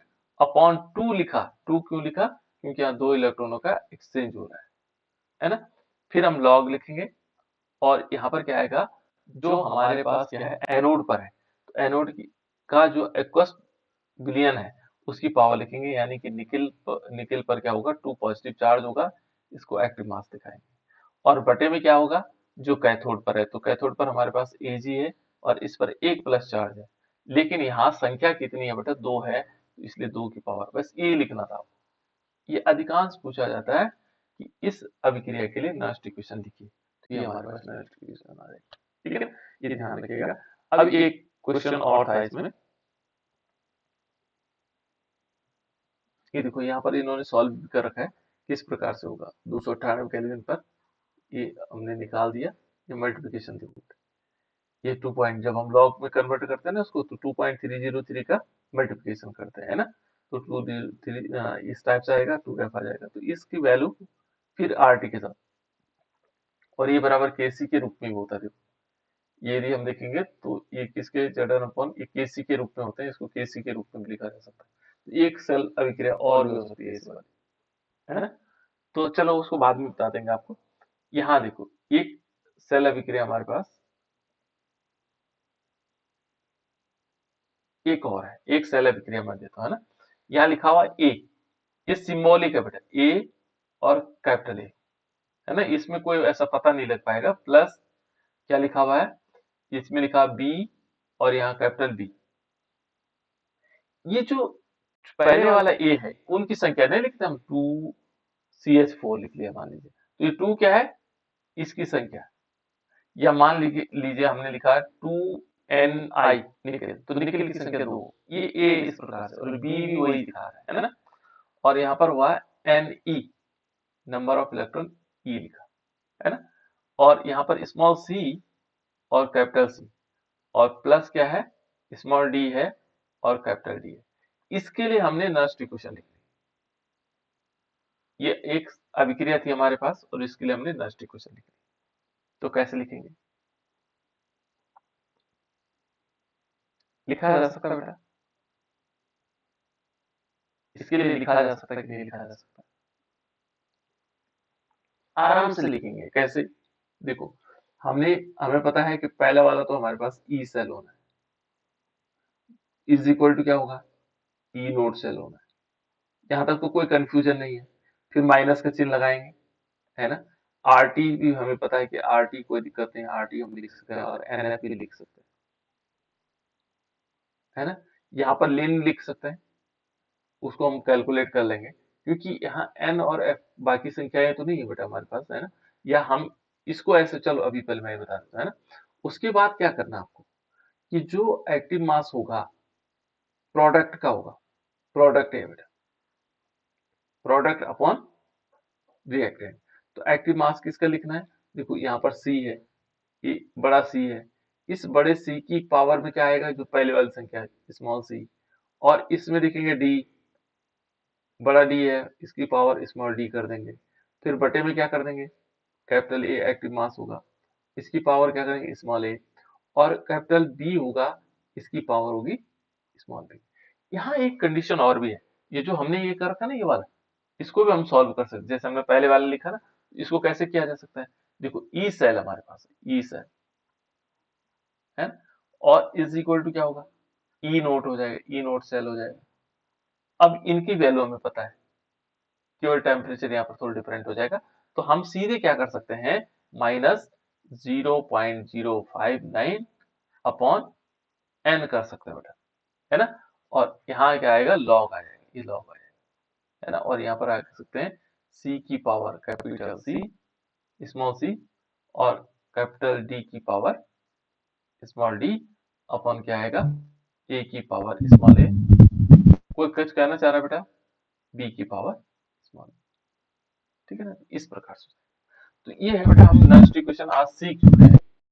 अपॉन 2 लिखा। 2 क्यों लिखा, क्योंकि यहाँ 2 इलेक्ट्रॉनों का एक्सचेंज हो रहा है ना। फिर हम लॉग लिखेंगे, और यहाँ पर क्या आएगा, जो हमारे पास क्या है एनोड पर है, तो एनोड की का जो एक्वस विलयन है उसकी पावर लिखेंगे, यानी कि निकिल पर क्या होगा, 2 पॉजिटिव चार्ज होगा, इसको एक्टिव मास दिखाएंगे। और बटे में क्या होगा, जो कैथोड पर है, तो कैथोड पर हमारे पास एजी है और इस पर 1 प्लस चार्ज है, लेकिन यहाँ संख्या कितनी है बेटा, 2 है, तो इसलिए 2 की पावर, बस ये लिखना था। ये अधिकांश पूछा जाता है कि इस अभिक्रिया के लिए नस्ट इक्वेशन लिखिए, तो ये हमारे पास नस्ट इक्वेशन आ जाएगा, ठीक है, ये ध्यान रखिएगा। अब एक क्वेश्चन और था इसमें, ये देखो यहाँ पर इन्होंने सॉल्व भी कर रखा है, किस प्रकार से होगा। 298 केल्विन पर ये हमने निकाल दिया, ये मल्टीप्लिकेशन थी, ये 2 पॉइंट, जब हम लॉग में कन्वर्ट करते हैं ना उसको, तो 2.303 का मल्टीप्लिकेशन करते हैं, है ना। तो 2 इस टाइप से आएगा, 2f आ जाएगा, तो इसकी वैल्यू फिर आरटी के साथ, और ये बराबर केसी के रूप में भी होता है। देखो ये यदि हम देखेंगे तो ये किसके जडन अपॉन ये केसी के रूप में होते हैं, इसको केसी के रूप में भी लिखा जा सकता है। तो एक सेल अभिक्रिया और भी हो सकती है इस वाली, है ना। तो चलो उसको बाद में बता देंगे आपको। यहाँ देखो एक सेल अभिक्रिया हमारे पास एक और है, एक सेल अभिक्रिया मैं देता हूं, है ना। यहाँ लिखा हुआ ए, ये सिंबॉलिक है बेटा, ए और कैपिटल ए, है ना, इसमें कोई ऐसा पता नहीं लग पाएगा। प्लस क्या लिखा हुआ है, इसमें लिखा बी और यहाँ कैपिटल बी। ये जो पहले वाला ए है उनकी संख्या नहीं लिखते हम, 2CH4 लिख लिया मान लीजिए, तो ये 2 क्या है, इसकी संख्या, या मान लीजिए हमने लिखा 2Ni निकल, तो निकल की संख्या 2, ये ए इस प्रकार से, और बी भी वही दिखा रहा है ना। और यहाँ पर हुआ Ne, नंबर ऑफ इलेक्ट्रॉन ई लिखा, है ना। और यहाँ पर स्मॉल सी और कैपिटल सी, और प्लस क्या है, स्मॉल डी है और कैपिटल डी है। इसके लिए हमने नस्ट इक्वेशन लिखी, ये एक अभिक्रिया थी हमारे पास और इसके लिए हमने नस्ट इक्वेशन लिखी। तो कैसे लिखेंगे, लिखा जा सकता है बेटा, इसके लिए लिखा जा सकता है कि नहीं लिखा जा सकता, आराम से लिखेंगे। कैसे, देखो हमें पता है कि पहला वाला तो हमारे पास ई सेल होना है, इज इक्वल टू क्या होगा, ई नोट सेल होना है, यहाँ तक तो कोई कंफ्यूजन नहीं है। फिर माइनस का चिन्ह लगाएंगे, है ना। आरटी भी हमें पता है कि आरटी कोई दिक्कत नहीं, आरटी हम लिख सकते हैं और एनएफ भी लिख सकते हैं, है ना। यहाँ पर लिन लिख सकते हैं, उसको हम कैलकुलेट कर लेंगे, क्योंकि यहाँ n और f बाकी संख्याएं तो नहीं है बेटा हमारे पास, है ना। या हम इसको ऐसे, चलो अभी पहले मैं बता देता, है ना। उसके बाद क्या करना आपको कि जो एक्टिव मास होगा प्रोडक्ट का होगा, प्रोडक्ट है बेटा, प्रोडक्ट अपॉन रिएक्टेंट। तो एक्टिव मास किसका लिखना है, देखो यहाँ पर C है, ये बड़ा C है, इस बड़े C की पावर में क्या आएगा, जो पहले वाली संख्या है स्मॉल c, और इसमें देखेंगे D, बड़ा D है, इसकी पावर स्मॉल d कर देंगे, फिर बटे में क्या कर देंगे, कैपिटल A एक्टिव मास होगा, इसकी पावर क्या करेंगे स्मॉल a, और कैपिटल B होगा, इसकी पावर होगी स्मॉल b। यहाँ एक कंडीशन और भी है, ये जो हमने ये कर रखा ना ये वाला, इसको भी हम सॉल्व कर सकते हैं, जैसे हमने पहले वाला लिखा ना, इसको कैसे किया जा सकता है, देखो ई सेल हमारे पास है, ई सेल है ना, और इज इक्वल टू क्या होगा, ई नोट हो जाएगा, ई नोट सेल हो जाएगा। अब इनकी वैल्यू हमें पता है, केवल टेम्परेचर यहाँ पर थोड़ा डिफरेंट हो जाएगा, तो हम सीधे क्या कर सकते हैं, माइनस 0.059 अपॉन एन कर सकते हैं बेटा, है ना। और यहाँ क्या आएगा, लॉग आ जाएगा, ये लॉग आ जाएगा, है ना। और यहाँ पर आ सकते हैं c की power capital C small c, और कैपिटल D की पावर स्मॉल d अपॉन क्या आएगा, a की पावर स्मॉल a, कोई कुछ कहना चाह रहा है बेटा, b की पावर स्मॉल, ठीक है ना, इस प्रकार से। तो ये है बेटा, हम नेक्स्ट इक्वेशन आज सीख चुके हैं।